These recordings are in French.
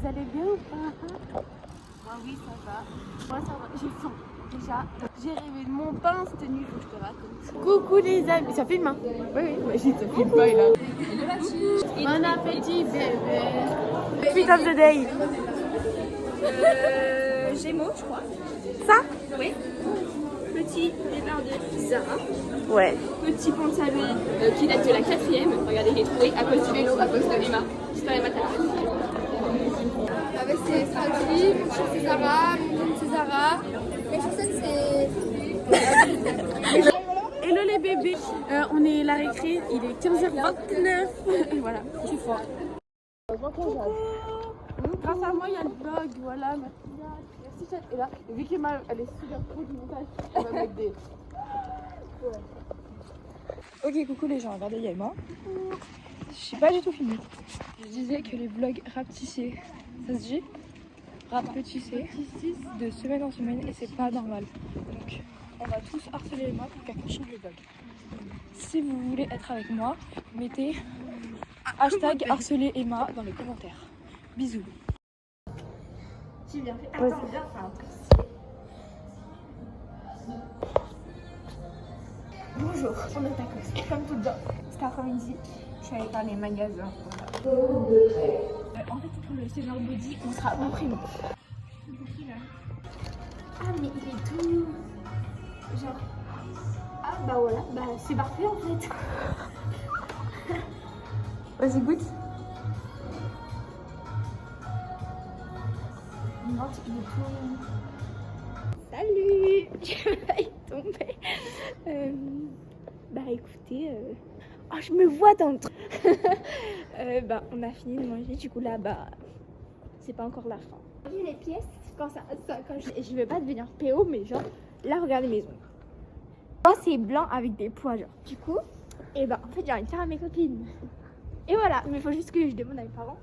Vous allez bien ou pas? Moi oui, ça va. Moi ça va, j'ai faim. Déjà, j'ai rêvé de mon pain cette nuit, faut que je te raconte. Coucou les amis, ça filme hein? Oui, imagine, ça filme pas là. Bon appétit bébé. Tweet of the day. Gémeaux, je crois. Ça? Oui. Petit départ de Zara. Ouais. Petit pantalon qui date de la 4e. Regardez, il est trouvé à cause du vélo, à cause de Emma. J'espère Emma Avec ses stratégies, mon shirt c'est Zara, mon jean c'est Zara. Mes chaussettes c'est... Hello les bébés, on est la récré, il est 15h29. Voilà, je suis fort. Grâce à moi, il y a le vlog, voilà. Merci chat. Et là, vu qu'Emma, elle est super pro du montage, elle va mettre des... Ok, coucou les gens, regardez, il y a Emma. Je suis pas du tout filmée. Je disais que les vlogs rapetissaient, ça se dit rapetissaient de semaine en semaine et c'est pas normal. Donc, on va tous harceler Emma pour qu'elle continue le vlog. Si vous voulez être avec moi, mettez hashtag harceler Emma dans les commentaires. Bisous. J'ai bien fait. Attends, viens, enfin, bonjour, on est à cause. Comme tout le temps, cet après-midi, je suis allée faire les magasins. En fait, pour le Summer Body, on sera au primo. Ah, mais il est tout. Genre. Ah, bah voilà, bah c'est parfait en fait. Vas-y, goûte. Non, il est tout. Salut. Je vais tomber. Bah écoutez, oh, je me vois dans le truc. Bah on a fini de manger, du coup là bah c'est pas encore la fin. J'ai vu les pièces quand je vais pas devenir PO, mais genre là regardez mes ongles. Moi c'est blanc avec des pois genre. Du coup, et bah en fait j'ai envie de faire à mes copines. Et voilà, mais il faut juste que je demande à mes parents.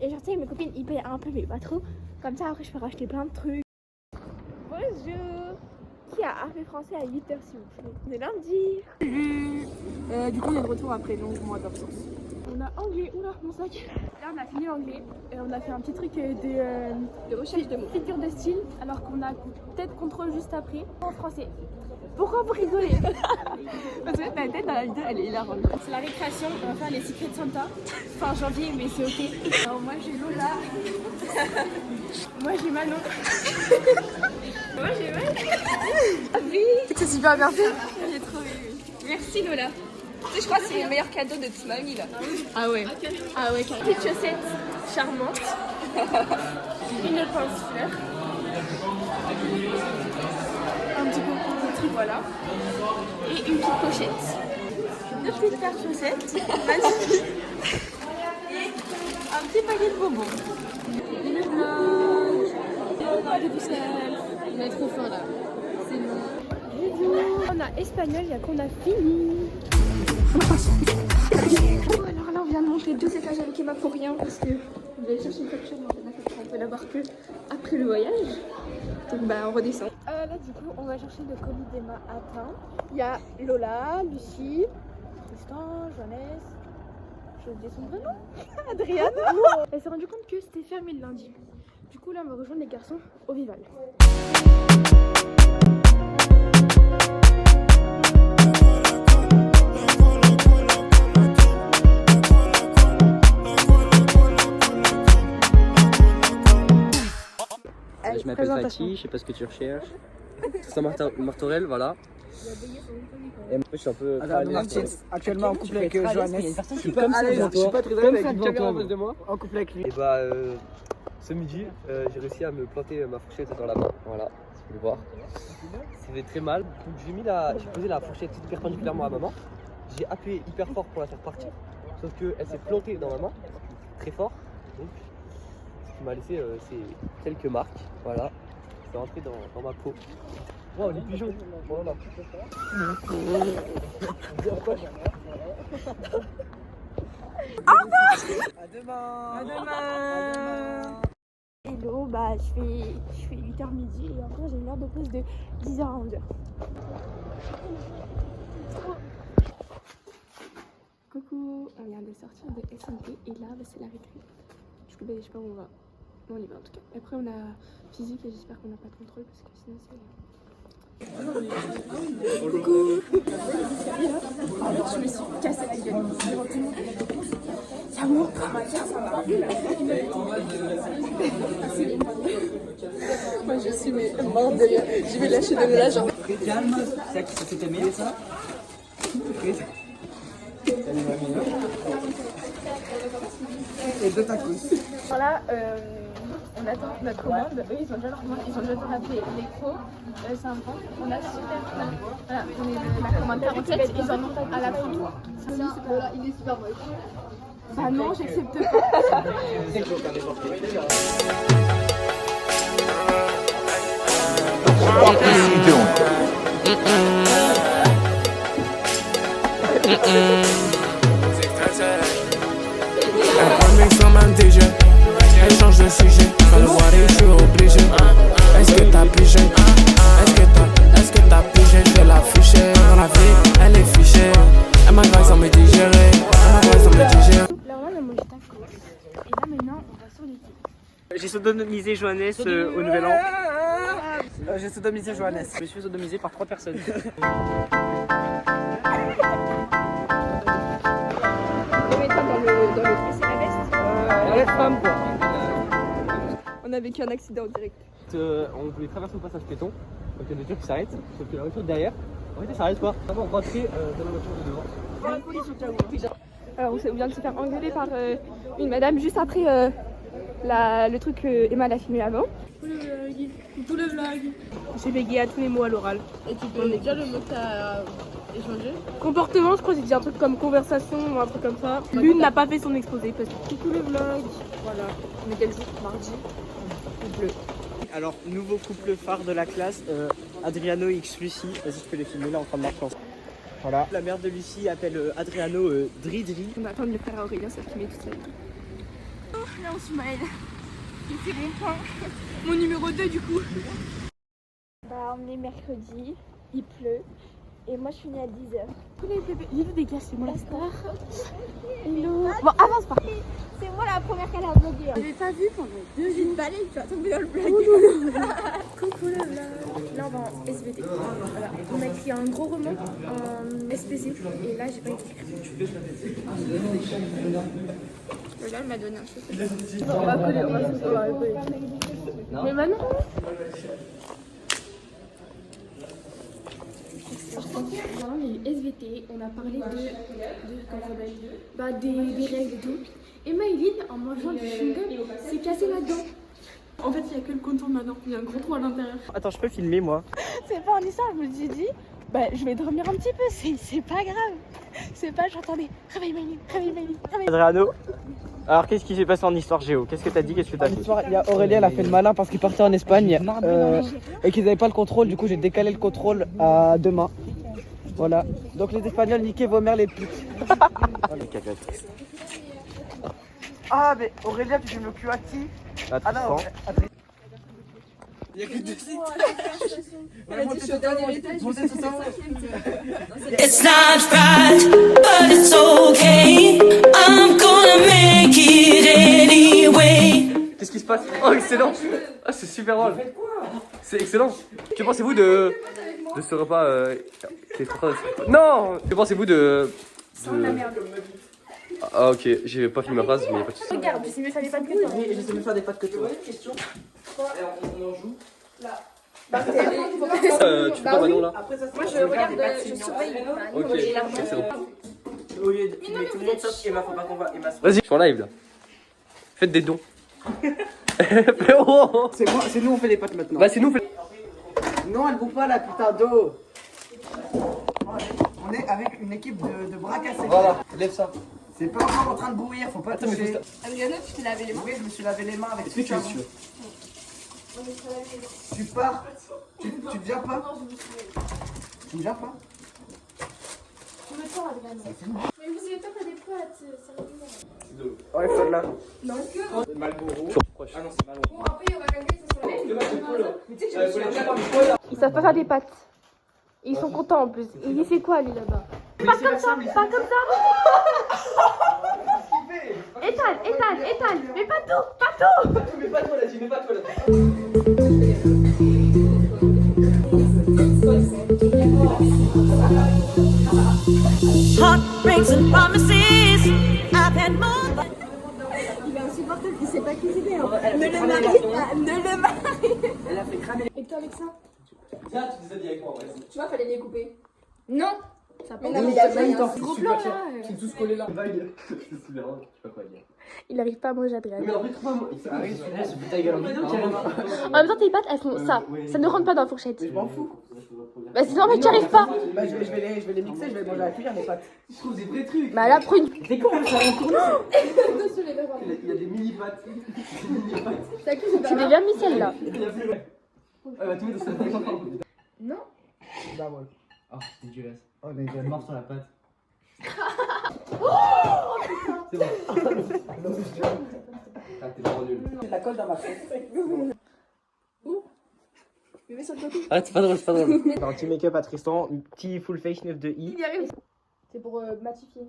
Et genre tu sais mes copines ils payent un peu mais pas trop. Comme ça après je peux racheter plein de trucs. Bonjour. Qui a art et français à 8h s'il vous plaît? On est lundi. Du coup, on est de retour après 11 mois d'absence. On a anglais, oula, mon sac. Là, on a fini l'anglais. On a fait un petit truc De recherche de mots. figure de style, alors qu'on a peut-être contrôle juste après. En français. Pourquoi vous rigolez? Parce que ta tête dans la vidéo, elle est hilarante. C'est la récréation, on va faire les Secrets de Santa. Fin janvier, mais c'est ok. Alors, moi, j'ai Lola. Moi, j'ai Manon. Moi j'ai mal. C'est super bien fait. J'ai trop aimé. Merci Lola. Tu sais, je crois que c'est le meilleur cadeau de toute ma vie là. Ah ouais. Ah ouais, carrément. Petite chaussette charmante. Une pince-fleur. Un petit peu de truc, voilà. Et une petite pochette. Deux petites paires de chaussettes. Magnifique. Et un petit paquet de bonbons. Le vlog. Pas de douceur. On est trop fin là. C'est bon. On a espagnol, il y a qu'on a fini. Alors là on vient de monter 2 étages avec Emma pour rien parce que on allait chercher une facture mais la facture on peut l'avoir que après le voyage. Donc bah on redescend. Là du coup on va chercher le colis d'Emma atteint. Il y a Lola, Lucie, Tristan, Joannès. J'ai oublié son vrai nom. Adriana. Elle s'est rendue compte que c'était fermé le lundi. Du coup là on va rejoindre les garçons au Vival. Je m'appelle Fatih, je sais pas ce que tu recherches. Tristan Martorell, voilà. Et moi je suis un peu. Actuellement en couple avec Joannès. Je suis comme ça devant toi. Comme ça devant toi. De moi. En couple avec lui. Et bah ce midi j'ai réussi à me planter ma fourchette dans la main. Voilà, si vous voulez voir. Ça fait très mal. Donc j'ai posé la fourchette perpendiculairement à ma main. J'ai appuyé hyper fort pour la faire partir. Sauf qu'elle s'est plantée dans ma main. Très fort. Donc ce qui m'a laissé c'est quelques marques. Voilà. C'est rentré dans ma peau. Wow, les pigeons. Voilà. À demain. À demain. Hello, bah je fais 8h midi et encore j'ai une heure de pause de 10h à 11h. Coucou, on vient de sortir de SMP et là bah, c'est la récré. Du coup bah, je sais pas où on va. on y va en tout cas. Après on a physique et j'espère qu'on n'a pas de contrôle parce que sinon c'est... Coucou. Je me suis cassé la gueule devant tout le monde. Ça monte. Moi je suis mort de rire. Je vais lâcher de la jambe. Calme, c'était mieux ça. Et deux tacos. Voilà, on attend notre commande. Eux, ils ont déjà leur commande. Ils ont déjà rappelé l'électro. C'est un point. On a super. Voilà, on est la commande 47. Ils en ont à la fin. Voilà, il est super bon. Bah non, j'accepte pas. What are you doing? Elle remix comme un DJ, elle change de sujet. Faut le voir et je suis obligé. Est-ce que t'as pigé? Est-ce que t'as pigé? Je vais l'afficher. Dans la vie, elle est fichée. Elle m'agresse sans me digérer. Là, on a mangé tacos. Et là, maintenant, on va sur les quais. J'ai sodomisé Joannès au Nouvel An. J'ai sodomisé Joannès. Je me suis sodomisé par 3 personnes. Les femmes quoi. On a vécu un accident en direct. On voulait traverser le passage piéton, donc il y a des voitures qui s'arrêtent, sauf que la voiture derrière, en fait elle s'arrête pas. On va rentrer dans la voiture de devant. Alors on vient de se faire engueuler par une madame juste après le truc que Emma a filmé avant. Tout le vlog. J'ai bégayé à tous les mots à l'oral. Et tu peux dire le mot que t'as échangé? Comportement, je crois que j'ai dit un truc comme conversation ou un truc comme ça. L'une n'a pas fait son exposé parce que coucou le vlog. Voilà. On est quel jour? Mardi. Il pleut. Alors, nouveau couple phare de la classe, Adriano x Lucie. Vas-y, tu peux les filmer là en train de marcher. Voilà. La mère de Lucie appelle Adriano Dridri. On attend de le faire à Aurélien, ça filmer tout seul. Là on smile. Il fait mon point. Mon numéro 2 du coup. Bah, on est mercredi, il pleut. Et moi, je finis à 10h. J'ai vu des gars, c'est moi la star. Hello. Bon, avance pas. C'est moi la première qu'elle a vlogué. Je l'ai pas vu pendant 2 une balai, tu vas tomber dans le vlog. Coucou le vlog. Là on va en SVT. Voilà. On a écrit un gros roman en SPC et là j'ai pas écrit. Là elle m'a donné un truc. On va coller, on va se coller. Mais maintenant. Voilà, on a eu SVT, on a parlé de des règles et tout. Et Maëline, en mangeant du chewing-gum, s'est cassé la dent. En fait, il n'y a que le contour de ma dent, il y a un gros trou à l'intérieur. Attends, je peux filmer moi? C'est pas en histoire, je me suis dit, bah je vais dormir un petit peu, c'est pas grave. C'est pas, j'entendais, réveille Maëline, réveille Maëline, réveille. Adriano, alors qu'est-ce qui s'est passé en histoire géo? Qu'est-ce que t'as dit? Qu'est-ce que t'as fait? Il y a Aurélien, elle a fait le malin parce qu'il partait en Espagne et qu'ils n'avaient pas le contrôle. Du coup, j'ai décalé le contrôle à demain. Voilà. Donc les Espagnols, niquez vos mères les putes. Les cagatrices. Ah, mais Aurélien, tu filmes le cul à qui? Ah non, il y a que 2 sites. It's not right, but it's okay. I'm gonna make it anyway. Qu'est-ce qui se passe? Oh excellent! Ah c'est super drôle! C'est excellent! Que pensez-vous de ce repas qui est trop Non! Que pensez-vous de... Ah ok, j'ai pas fini ma phrase mais y a pas de soucis. Regarde, c'est mieux faire des pâtes que toi. Oui, je sais mieux faire des pâtes que toi. Question. On en joue. Tu fais pas Manon là? Moi je regarde, je surveille. Ok, excellent. Au lieu de filmer tout le monde sauf Emma, faut pas qu'on va Emma. Vas-y, je suis en live là. Faites des dons. Frérot! C'est nous on fait les pâtes maintenant. Bah c'est nous. Non, elle bouge pas la putain d'eau. On est avec une équipe de bras cassés. Voilà, lève ça. C'est pas encore en train de bouillir, faut pas toucher. Adriano, tu t'es lavé les mains? Oui, je me suis lavé les mains avec Est-ce que tu veux? Tu pars. Tu ne viens pas? Tu ne viens pas? Je me sens, Adriano. Mais vous avez pas fait des potes, sérieusement. Ouais, celle-là. Non. Malboro. Ah non, c'est Malboro. Bon, après, il y aura quelqu'un qui se soirée. Ils savent pas faire des pâtes. Ils sont contents en plus. Il fait quoi lui là-bas? Pas comme ça, pas comme ça. Étale, étale, étale. Mais pas tout, pas Mets pas toi là-dessus, mets pas toi là-dessus. Heartbreaks and promises. I've had more. Il est insupportable, il sait pas cuisiner. Ne le marie pas, ne le marie. Elle a fait cramer. Et toi, Alexa? Tiens, tu déshabilles avec moi, ouais. Tu vois, fallait les couper. Non. Ça Mais non, mais il y a Ils sont Gros super plan, chers. là. Ils sont tous collés là. Vague. C'est super drôle, je sais pas quoi dire. Il arrive pas à manger, Adrien. Mais en fait, trouve-moi. Arrête, celui-là, je ta gueule en vide, carrément. En même temps, tes pâtes, elles font ça. Ça ne rentre pas dans la fourchette. Je m'en fous. Bah, c'est normal que tu arrives pas. Bah, je vais les mixer, je vais les manger à la cuillère, les pâtes. Je trouve des vrais trucs. Bah, là, prends une. T'es con, ça va tourner. Il y a des mini-pâtes. C'est des vermicelles là. Il y a plus. Elle va tout mettre dans sa bouche. Non. Bah, ouais. Oh, c'est dégueulasse. Oh, les gars. Mort sur la pâte. C'est bon. Ah, t'es vraiment nul. La colle dans ma tête. Ah, c'est pas drôle, c'est pas drôle. Un petit make-up à Tristan, un petit full face 9 de I. Il y arrive. C'est pour matifier.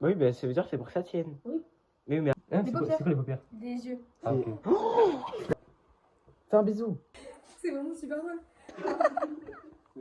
Oui, bah ça veut dire que c'est pour que ça tienne. Oui. Oui, mais. C'est quoi les paupières? Des yeux. Ah, ok. Fais un bisou. C'est vraiment super drôle.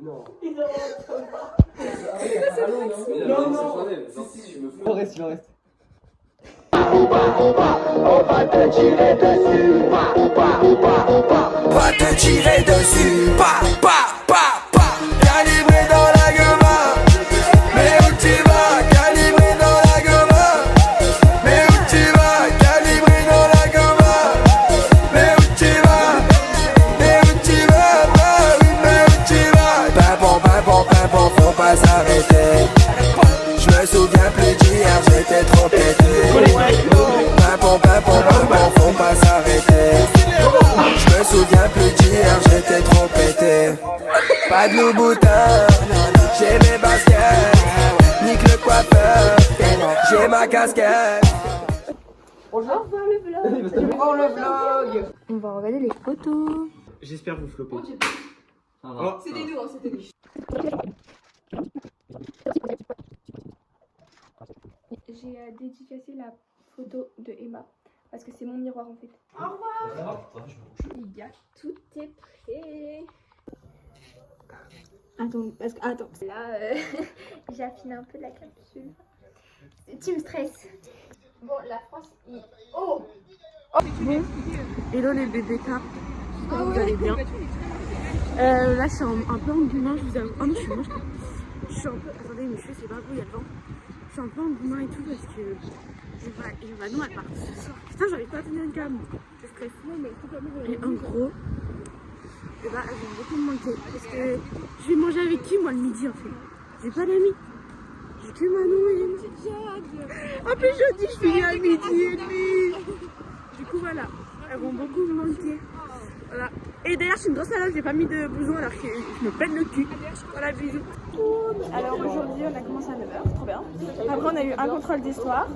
Non. Non, non. Si, je me fous. Il en reste, il en reste. Va te tirer dessus, pa, pa, pa, pa. Calibré dans la gomme. Mais où tu vas, calibré dans la gomme. Mais où tu vas, calibré dans la gomme. Mais où tu vas, mais où tu vas, bah oui, mais où tu vas. Pimpon, faut pas s'arrêter. Je me souviens plus d'hier, j'étais trop pété. Pimpon, faut pas s'arrêter. Je me souviens plus d'hier, j'étais trop pété. Pas de Louboutin, j'ai mes baskets. Nique le coiffeur, j'ai ma casquette. Au revoir le vlog. Je prends le vlog. On va regarder les photos. J'espère vous flopper. C'était nous, hein, c'était nous. J'ai dédicacé la photo de Emma parce que c'est mon miroir en fait. Au revoir. Les gars, tout est prêt. Attends, parce que attends. Là, j'affine un peu la capsule. Tu me stresses. Bon, la France. Oh. Bon, hello les bébés cartes. J'espère que vous allez bien. Là, je suis un peu engouement, je vous avoue. Oh non, je suis moche. Je suis un peu. Attendez, mes cheveux, c'est pas beau, il y a le vent. Je suis un peu engouement et tout parce que. Non, elle part ce soir. Putain, j'arrive pas à tenir une cam. Je stresse. Et en gros, elles vont beaucoup me manquer. Parce que je vais manger avec qui, moi, le midi en fait? J'ai pas d'amis. J'ai que Manon et Emma. En plus, jeudi, je finis à midi et demi. Du coup, voilà. Elles vont beaucoup me manquer. Voilà. Et d'ailleurs, je suis une grosse malade, j'ai pas mis de blouson alors que je me pète le cul. Voilà, bisous. Alors aujourd'hui, on a commencé à 9h, trop bien. Après, on a eu un contrôle d'histoire.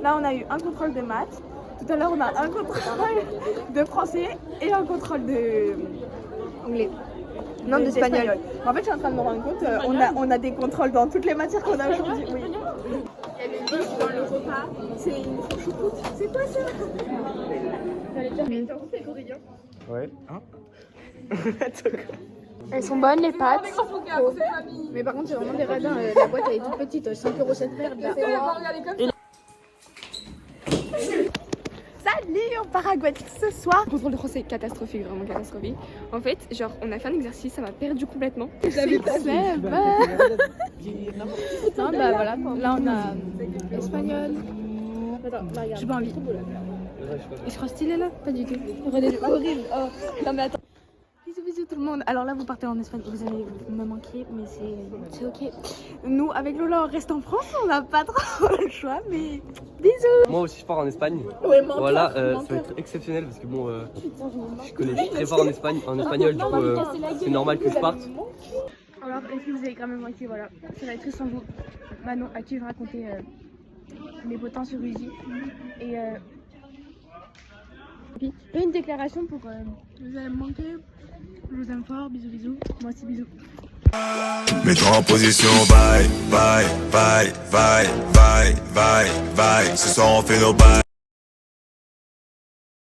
Là, on a eu un contrôle de maths. Tout à l'heure, on a un contrôle de français et un contrôle de anglais. Non, d'espagnol. En fait, je suis en train de me rendre compte, on a des contrôles dans toutes les matières qu'on a aujourd'hui. Oui. Il y a le livre dans le repas. C'est une choucroute. C'est quoi ça? J'allais dire, mais t'es en compte avec Aurélien? Ouais. Hein? Elles sont bonnes les pâtes. Mais par contre, c'est vraiment des radins. La boîte, elle est toute petite. 5 € cette merde. Là. Salut, on part à Guadeloupe ce soir. Le contrôle de français est catastrophique, vraiment catastrophique. En fait, genre, on a fait un exercice, ça m'a perdu complètement. J'avais pas fait. Non, bah voilà. Là, on a espagnol. Attends, regarde. J'ai pas envie. Il se croit stylé là? Pas du tout. Horrible. Oh, non mais attends. Bisous tout le monde. Alors là vous partez en Espagne, vous allez me manquer, mais c'est ok. Nous avec Lola on reste en France, on n'a pas trop le choix, mais bisous. Moi aussi je pars en Espagne. Ouais, menteur, voilà, ça menteur. va être exceptionnel parce que bon, je suis très fort en espagnol, du coup c'est normal que je parte. Alors les filles vous avez quand même manqué, voilà. Ça va être très sans vous. Manon à qui je vais raconter mes beaux temps sur Uzi. Et puis fais une déclaration pour vous allez me manquer. Je vous aime fort, bisous. Moi aussi bisous. Mets-toi en position, bye, bye, bye, bye, bye, bye, bye. Ce soir on fait nos bails.